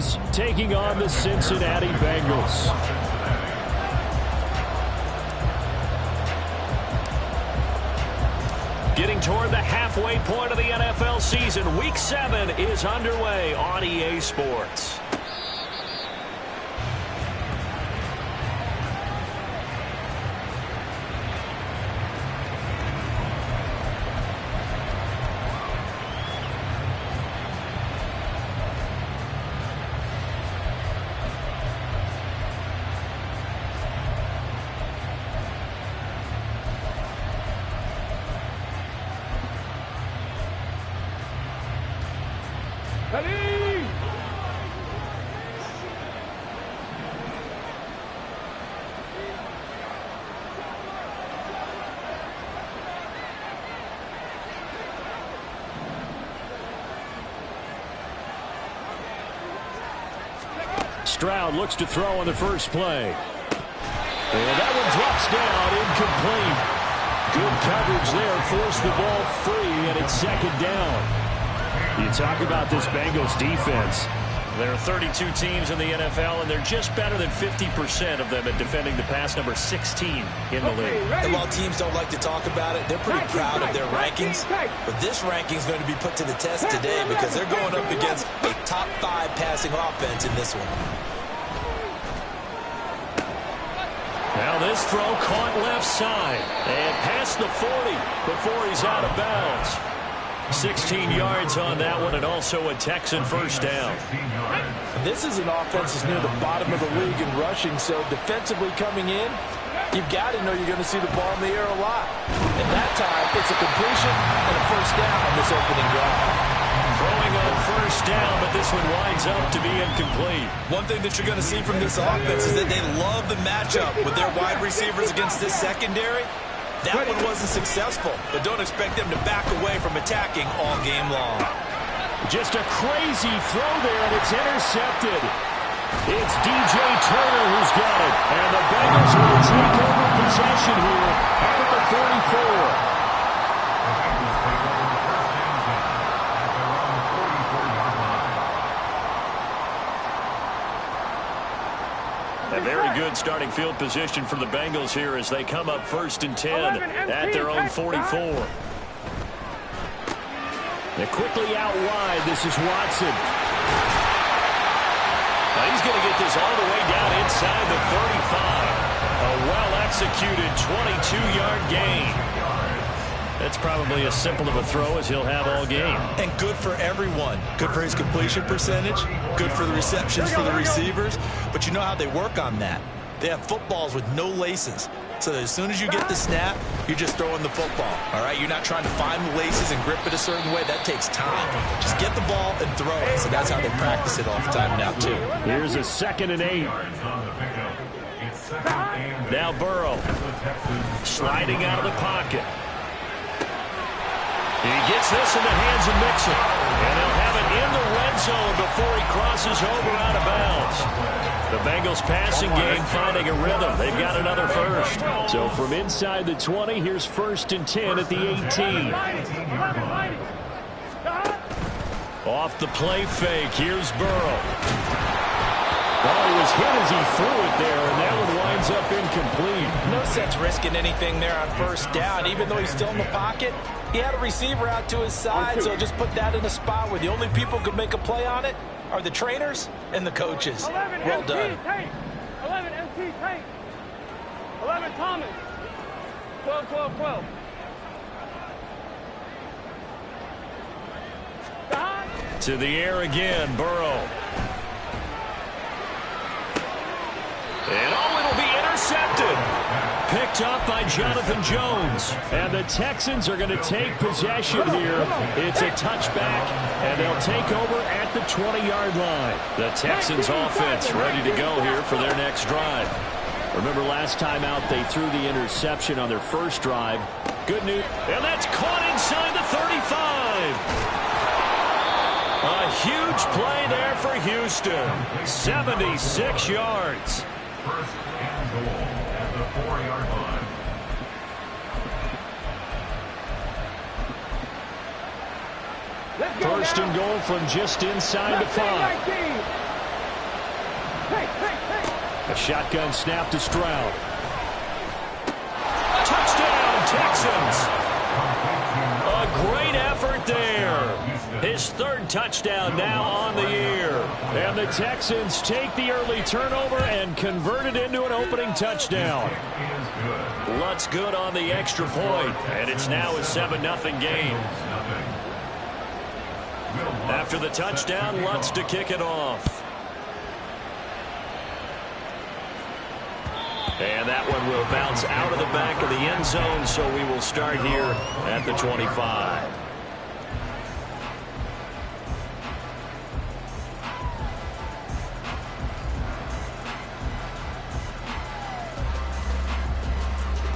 Texans taking on the Cincinnati Bengals. Getting toward the halfway point of the NFL season, Week 7 is underway on EA Sports. Stroud looks to throw on the first play. And that one drops down, incomplete. Good coverage there, forced the ball free, and it's second down. You talk about this Bengals defense. There are 32 teams in the NFL, and they're just better than 50% of them at defending the pass, number 16 in the league. And while teams don't like to talk about it, they're pretty proud of their rankings. But this ranking is going to be put to the test today because they're going up against a top 5 passing offense in this one. Now this throw caught left side and past the 40 before he's out of bounds. 16 yards on that one, and also a Texan first down. This is an offense that's near the bottom of the league in rushing, so defensively coming in, you've got to know you're going to see the ball in the air a lot. And that time, it's a completion and a first down on this opening drive. Throwing on first down, but this one winds up to be incomplete. One thing that you're going to see from this offense is that they love the matchup with their wide receivers against this secondary. That one wasn't successful, but don't expect them to back away from attacking all game long. Just a crazy throw there, and it's intercepted. It's DJ Turner who's got it, and the Bengals will take over possession here at the 34. A very good starting field position for the Bengals here as they come up 1st and 10 at their own 44. They're quickly out wide. This is Watson. Now he's going to get this all the way down inside the 35. A well-executed 22-yard gain. That's probably as simple of a throw as he'll have all game. And good for everyone. Good for his completion percentage. Good for the receptions for the receivers. But you know how they work on that. They have footballs with no laces. So that as soon as you get the snap, you're just throwing the football. All right? You're not trying to find the laces and grip it a certain way. That takes time. Just get the ball and throw it. So that's how they practice it all the time now, too. Here's a 2nd and 8. Now Burrow. Sliding out of the pocket. He gets this in the hands of Mixon. And they'll have it in the red zone before he crosses over out of bounds. The Bengals passing game finding a rhythm. They've got another first. So from inside the 20, here's 1st and 10 at the 18. Off the play fake, here's Burrow. Well, he was hit as he threw it there, and that one winds up incomplete. No sense risking anything there on first down. Even though he's still in the pocket, he had a receiver out to his side, so just put that in a spot where the only people who could make a play on it are the trainers and the coaches. Well done. 11 MT Tank. 11 Thomas. 12, 12, 12. To the air again, Burrow. And it'll be intercepted. Picked up by Jonathan Jones. And the Texans are going to take possession here. It's a touchback, and they'll take over at the 20-yard line. The Texans offense ready to go here for their next drive. Remember last time out they threw the interception on their first drive. Good news. And that's caught inside the 35. A huge play there for Houston. 76 yards. First and goal at the 4-yard line. First and goal from just inside the 5. A shotgun snap to Stroud. Touchdown, Texans. A great effort there. His third touchdown now on the year. And the Texans take the early turnover and convert it into an opening touchdown. Lutz good on the extra point, and it's now a 7-0 game. After the touchdown, Lutz to kick it off. And that one will bounce out of the back of the end zone, so we will start here at the 25.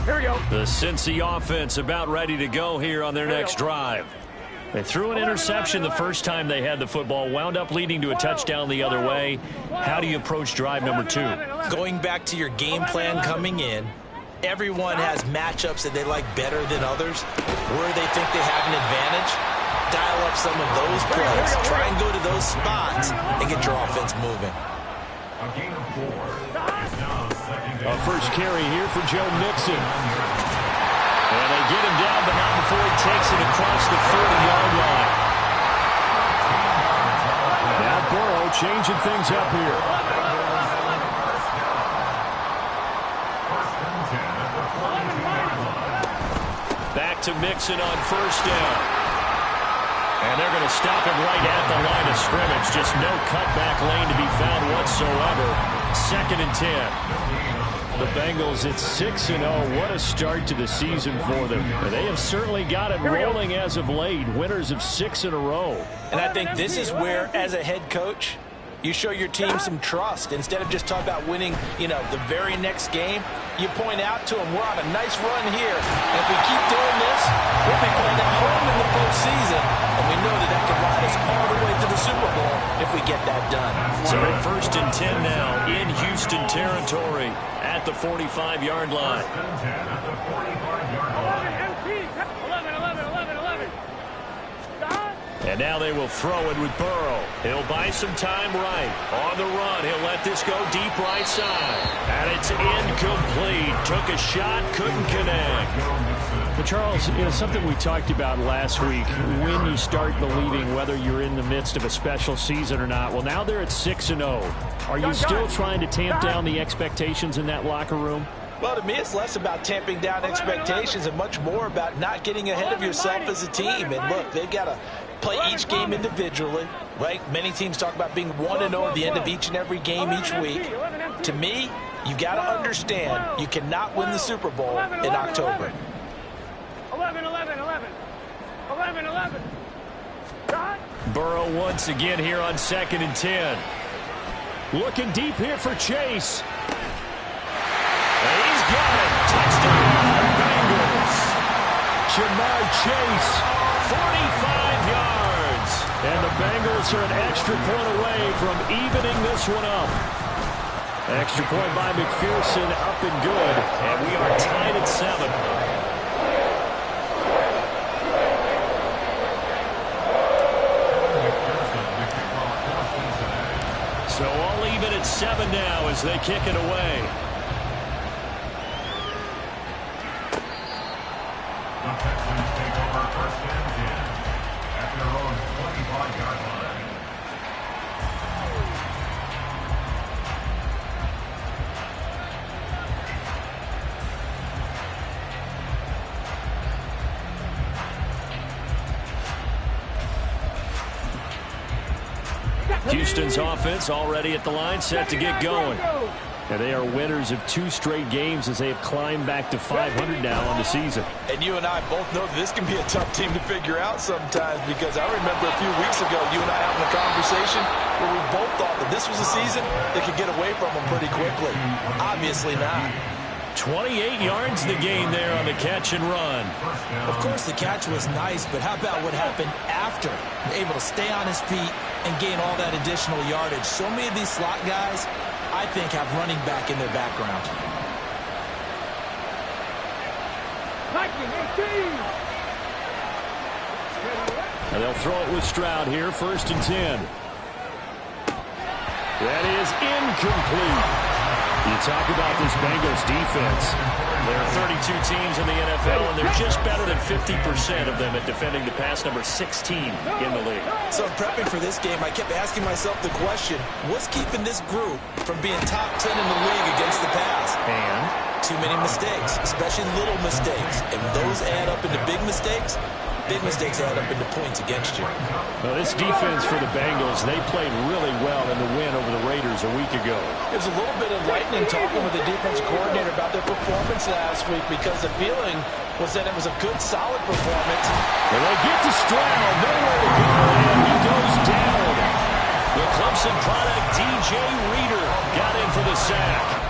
Here we go. The Cincy offense about ready to go here on their next drive. They threw an interception the first time they had the football, wound up leading to a touchdown the other way. How do you approach drive number 2? Going back to your game plan coming in, everyone has matchups that they like better than others, where they think they have an advantage. Dial up some of those plays, try and go to those spots, and get your offense moving. A gain of 4. It's now second A and first carry here for Joe Mixon. And they get him down, but not before he takes it across the 40-yard line. Now Burrow changing things up here. Back to Mixon on first down. And they're going to stop him right at the line of scrimmage. Just no cutback lane to be found whatsoever. 2nd and 10. The Bengals at 6-0. What a start to the season for them. They have certainly got it rolling as of late. Winners of 6 in a row. And I think this is where, as a head coach, you show your team some trust. Instead of just talking about winning, the very next game, you point out to them, we're on a nice run here. And if we keep doing this, we'll be playing at home in the postseason. And we know that can ride us all the way to the Super Bowl if we get that done. So 1st and 10 now in Houston territory at the 45-yard line. 11. And now they will throw it with Burrow. He'll buy some time right. On the run, he'll let this go deep right side. And it's incomplete. Took a shot, couldn't connect. But Charles, something we talked about last week, when you start believing whether you're in the midst of a special season or not. Well, now they're at 6-0. Are you still trying to tamp down the expectations in that locker room? Well, to me, it's less about tamping down expectations and much more about not getting ahead of yourself as a team. And look, they've got to play each game individually, right? Many teams talk about being 1-0 at the end of each and every game each week. To me, you got to understand you cannot win the Super Bowl in October. 11. Burrow once again here on 2nd and 10. Looking deep here for Chase. And he's got it. Touchdown, Bengals. Jamar Chase, 45 yards. And the Bengals are an extra point away from evening this one up. Extra point by McPherson, up and good. And we are tied at 7. So all even at 7 now as they kick it away. The Texans take over 1st and 10 at their own 25-yard line. Houston's offense already at the line, set to get going. And they are winners of 2 straight games as they have climbed back to 500 now on the season. And you and I both know that this can be a tough team to figure out sometimes, because I remember a few weeks ago you and I having a conversation where we both thought that this was a season that could get away from them pretty quickly. Obviously not. 28 yards the gain there on the catch and run. Of course, the catch was nice, but how about what happened after? Able to stay on his feet and gain all that additional yardage. So many of these slot guys, I think, have running back in their background. And they'll throw it with Stroud here, 1st and 10. That is incomplete. You talk about this Bengals defense. There are 32 teams in the NFL, and they're just better than 50% of them at defending the pass, number 16 in the league. So in prepping for this game, I kept asking myself the question, what's keeping this group from being top 10 in the league against the pass? And too many mistakes, especially little mistakes. And those add up into big mistakes. Big mistakes add up into points against you. Well, this defense for the Bengals, they played really well in the win over the Raiders a week ago. It was a little bit enlightening talking with the defensive coordinator about their performance last week, because the feeling was that it was a good, solid performance. And they get to Stroud, nowhere to go, and he goes down. the Clemson product, DJ Reader, got in for the sack.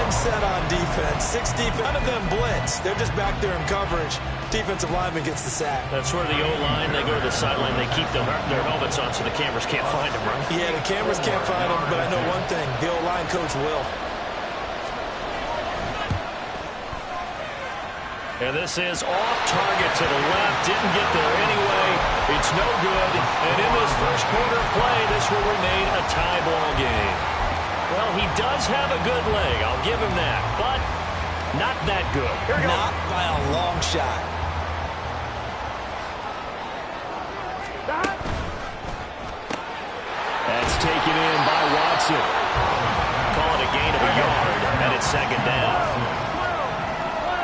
Set on defense. 6 defense. None of them blitz. They're just back there in coverage. Defensive lineman gets the sack. That's where the O-line, they go to the sideline, they keep their helmets on so the cameras can't find them, right? Yeah, the cameras can't find them, but I know one thing. The O-line coach will. And this is off target to the left. Didn't get there anyway. It's no good. And in this first quarter play, this will remain a tie ball game. Well, he does have a good leg. I'll give him that. But not that good. Not by a long shot. That's taken in by Watson. Call it a gain of a yard, and it's second down.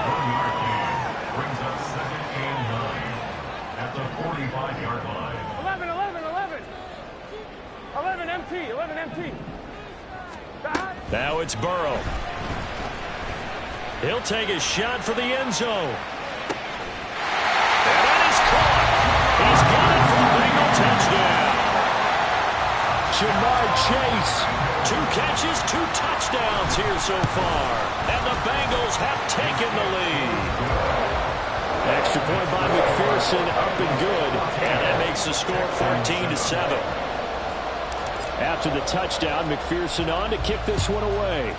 1-yard gain brings up second and 9 at the 45-yard line. 11 empty. Now it's Burrow. He'll take a shot for the end zone. And that is caught. He's got it for a Bengal touchdown. Jamar Chase. 2 catches, 2 touchdowns here so far. And the Bengals have taken the lead. Extra point by McPherson, up and good. And that makes the score 14-7. After the touchdown, McPherson on to kick this one away.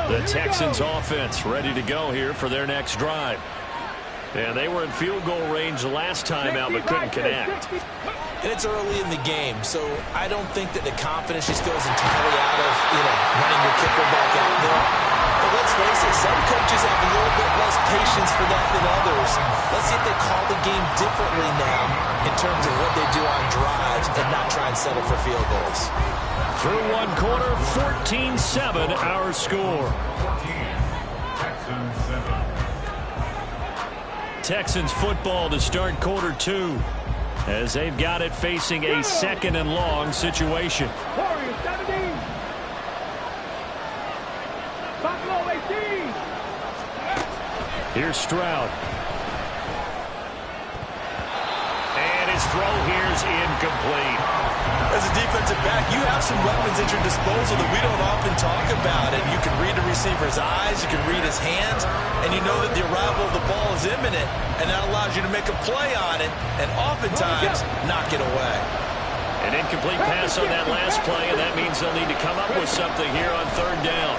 The Texans offense ready to go here for their next drive. And they were in field goal range last time out but couldn't connect. And it's early in the game, so I don't think that the confidence just goes entirely out of, running your kicker back out there. But let's face it, some coaches have a little bit less patience for that than others. Let's see if they call the game differently now in terms of what they do on drives and not try and settle for field goals. Through one quarter, 14-7 our score. 14, Texans 7. Texans football to start quarter 2 as they've got it facing a second and long situation. Warriors 17. Buffalo 18. Here's Stroud. And his throw here's incomplete. As a defensive back, you have some weapons at your disposal that we don't often talk about. And you can read the receiver's eyes, you can read his hands, and you know that the arrival of the ball is imminent, and that allows you to make a play on it and oftentimes knock it away. An incomplete pass on that last play, and that means they'll need to come up with something here on third down.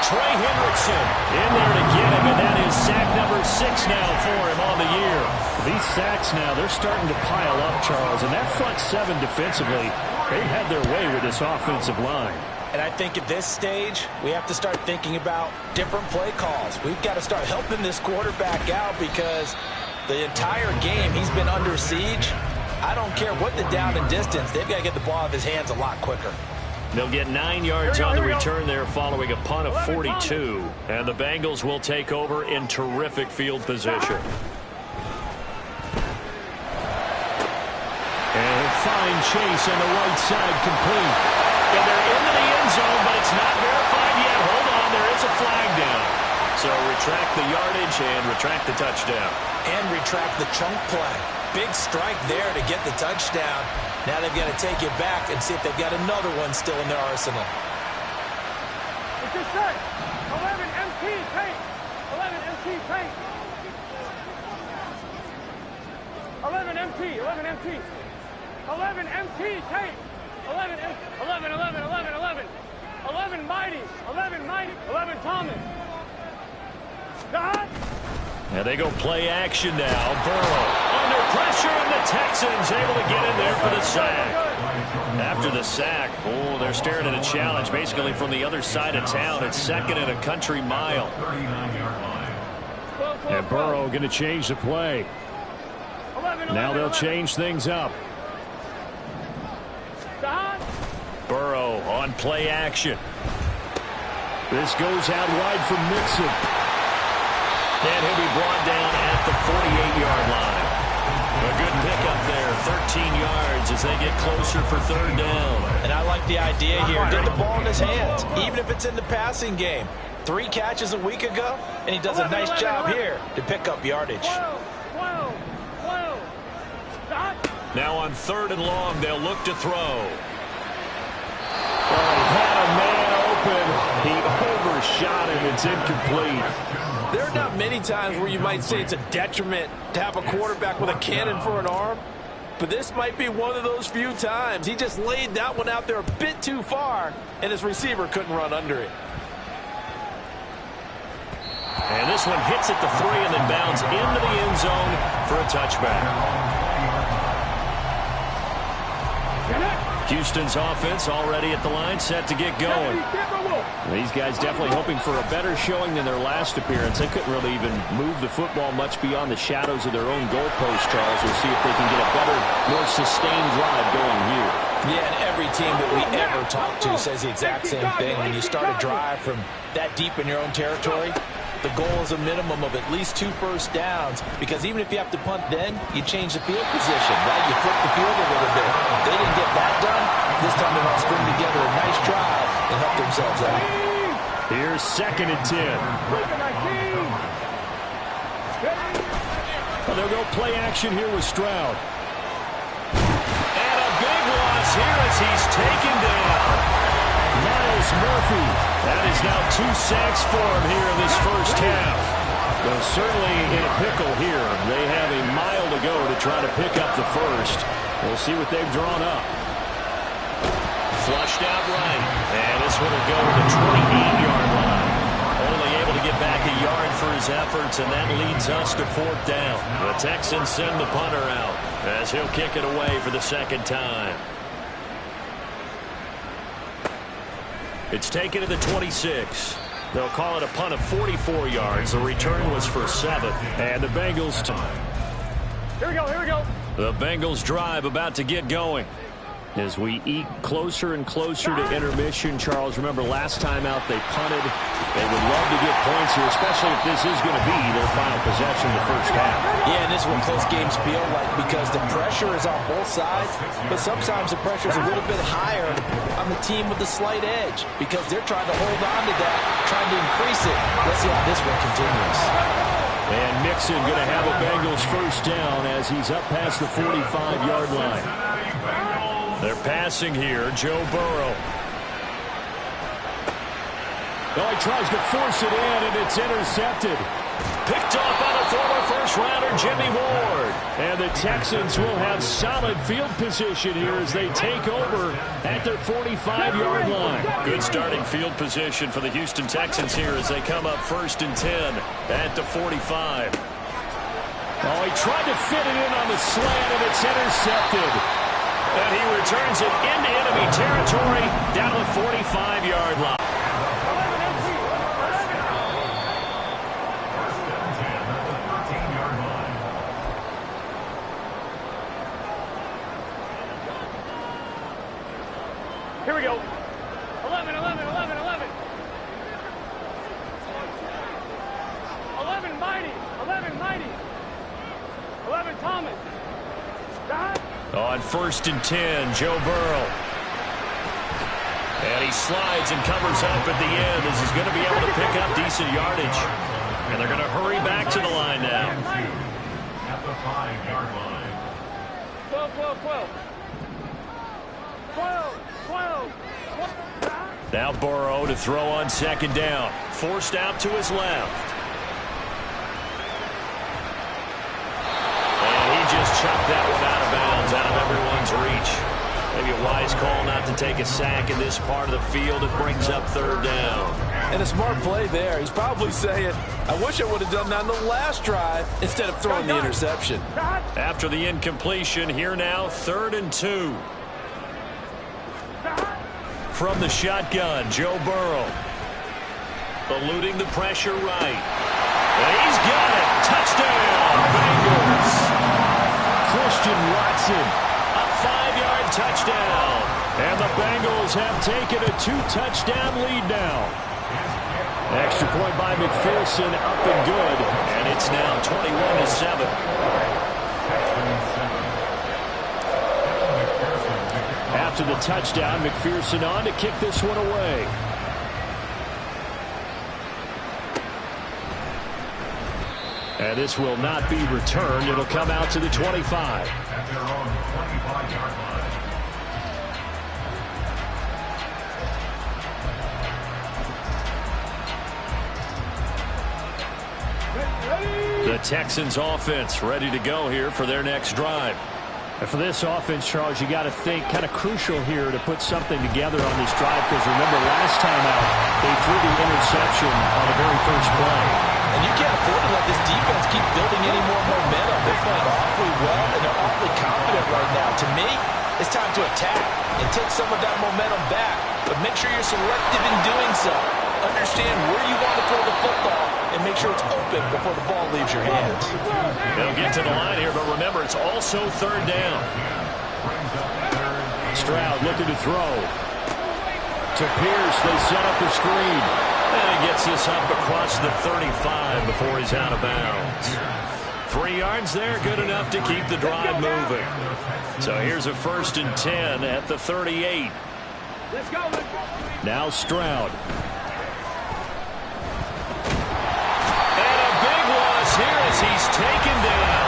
Trey Hendrickson in there to get him, and that is sack number 6 now for him on the year. These sacks now, they're starting to pile up, Charles, and that front 7 defensively, they've had their way with this offensive line. And I think at this stage, we have to start thinking about different play calls. We've got to start helping this quarterback out because the entire game he's been under siege. I don't care what the down and distance, they've got to get the ball out of his hands a lot quicker. They'll get 9 yards on the return there following a punt of 42. And the Bengals will take over in terrific field position. And a fine chase on the right side, complete. And they're into the end zone, but it's not verified yet. Hold on, there is a flag down. So retract the yardage and retract the touchdown. And retract the chunk play. big strike there to get the touchdown. Now they've got to take it back and see if they've got another one still in their arsenal. It's just set. 11 MT paint. 11 MT paint. 11 MT. 11 MT. 11 MT tape. 11 11 11 11 11. 11 Mighty. 11 Mighty. 11 Thomas. Dot. And they go play action now. Burrow under pressure, and the Texans able to get in there for the sack. After the sack, oh, they're staring at a challenge basically from the other side of town. It's second and a country mile. And Burrow going to change the play. Now they'll change things up. Burrow on play action. This goes out wide for Mixon. And he'll be brought down at the 48-yard line. A good pickup there, 13 yards as they get closer for third down. And I like the idea here. Get the ball in his hands, even if it's in the passing game. 3 catches a week ago, and he does a nice job here to pick up yardage. Now on third and long, they'll look to throw. Oh, he had a man open. He overshot him. It's incomplete. There are not many times where you might say it's a detriment to have a quarterback with a cannon for an arm, but this might be one of those few times. He just laid that one out there a bit too far, and his receiver couldn't run under it. And this one hits at the 3 and then bounds into the end zone for a touchback. Houston's offense already at the line, set to get going. These guys definitely hoping for a better showing than their last appearance. They couldn't really even move the football much beyond the shadows of their own goalpost, Charles. We'll see if they can get a better, more sustained drive going here. Yeah, and every team that we ever talk to says the exact same thing. When you start a drive from that deep in your own territory, the goal is a minimum of at least 2 first downs, because even if you have to punt then, you change the field position, right? You flip the field a little bit. They didn't get that done. This time they want to string together a nice drive and help themselves out. Here's second and 10. Well, they'll go play action here with Stroud. And a big loss here as he's taken down. Myles Murphy. That is now 2 sacks for him here in this first half. Well, certainly in a pickle here. They have a mile to go to try to pick up the first. We'll see what they've drawn up. Flushed out right. And this one will go to the 28-yard line. Only able to get back a yard for his efforts, and that leads us to 4th down. The Texans send the punter out as he'll kick it away for the second time. It's taken to the 26. They'll call it a punt of 44 yards. The return was for 7. And the Bengals... Here we go, here we go. The Bengals drive about to get going. As we eat closer and closer to intermission, Charles, remember last time out they punted. They would love to get points here, especially if this is going to be their final possession in the first half. Yeah, and this is what close games feel like, because the pressure is on both sides, but sometimes the pressure is a little bit higher on the team with the slight edge, because they're trying to hold on to that, trying to increase it. Let's see how this one continues. And Mixon going to have a Bengals first down as he's up past the 45-yard line. They're passing here, Joe Burrow. Oh, he tries to force it in, and it's intercepted. Picked off by the former first-rounder, Jimmy Ward. And the Texans will have solid field position here as they take over at their 45-yard line. Good starting field position for the Houston Texans here as they come up 1st and 10 at the 45. Oh, he tried to fit it in on the slant, and it's intercepted. And he returns it into enemy territory down the 45-yard line. Here we go. 11, 11, 11, 11. 11 Mighty. 11 Mighty. 11 Thomas. Dot. On 1st and 10, Joe Burrow. And he slides and covers up at the end as he's going to be able to pick up decent yardage. And they're going to hurry back to the line now. At the 5-yard line. Now Burrow to throw on second down. Forced out to his left. And he just chucked that one out of bounds, out of everyone's reach. Maybe a wise call not to take a sack in this part of the field. It brings up third down. And a smart play there. He's probably saying, I wish I would have done that on the last drive instead of throwing the interception. After the incompletion, here now, 3rd and 2. From the shotgun, Joe Burrow. Eluding the pressure right. And he's got it. Touchdown, Bengals. Christian Watson, a 5-yard touchdown. And the Bengals have taken a 2-touchdown lead now. Extra point by McPherson, up and good. And it's now 21-7. After the touchdown, McPherson on to kick this one away. And this will not be returned. It'll come out to the 25. At their own 25-yard line. The Texans offense ready to go here for their next drive. And for this offense, Charles, you got to think kind of crucial here to put something together on this drive, because remember last time out they threw the interception on the very first play. And you can't afford to let this defense keep building any more momentum. They're playing awfully well, and they're awfully confident right now. To me, it's time to attack and take some of that momentum back. But make sure you're selective in doing so. Understand where you want to throw the football and make sure it's open before the ball leaves your hands. They'll get to the line here, but remember, it's also 3rd down. Stroud looking to throw. To Pierce, they set up the screen. And he gets this up across the 35 before he's out of bounds. 3 yards there, good enough to keep the drive moving. So here's a 1st and 10 at the 38. Now Stroud. And a big loss here as he's taken down.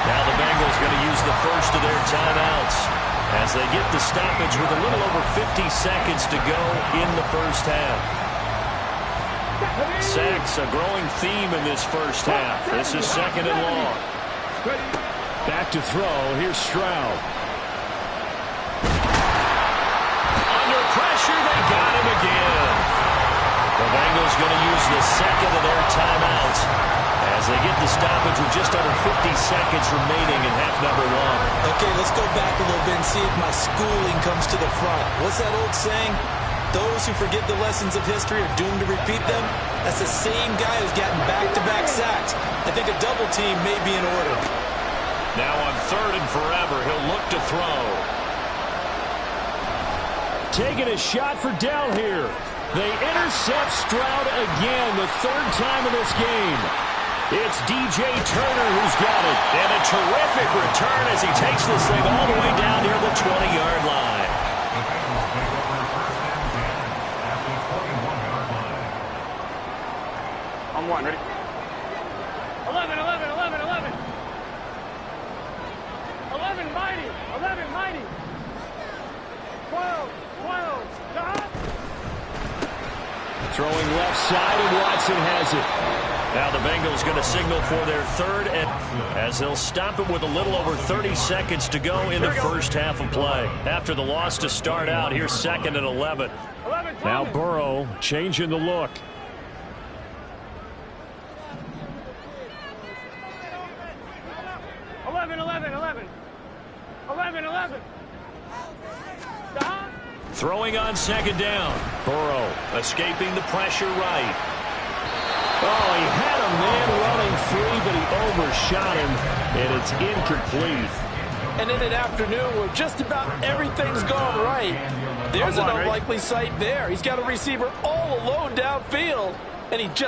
Now the Bengals going to use the first of their timeouts as they get the stoppage with a little over 50 seconds to go in the first half. Sacks, a growing theme in this first half. This is 2nd and long. Back to throw. Here's Stroud. Under pressure, they got him again. The Bengals going to use the second of their timeouts as they get the stoppage with just under 50 seconds remaining in half number 1. Okay, let's go back a little bit and see if my schooling comes to the front. What's that old saying? Those who forget the lessons of history are doomed to repeat them. That's the same guy who's gotten back-to-back sacks. I think a double team may be in order. Now on 3rd and forever, he'll look to throw. Taking a shot for down here. They intercept Stroud again, the 3rd time in this game. It's DJ Turner who's got it. And a terrific return as he takes this thing all the way down near the 20-yard line. On 1, ready? 11, 11, 11, 11. 11, mighty. 11, mighty. 12, 12, stop. Throwing left side, and Watson has it. Now the Bengals going to signal for their 3rd, and as they'll stop it with a little over 30 seconds to go in the first half of play. After the loss to start out, here's 2nd and 11. 11, Now Burrow changing the look. 11, 11, 11. 11, 11. Stop. Throwing on 2nd down. Burrow escaping the pressure right. Oh, he had a man running free, but he overshot him, and it's incomplete. And in an afternoon where just about everything's gone right, there's an unlikely sight there. He's got a receiver all alone downfield, and he just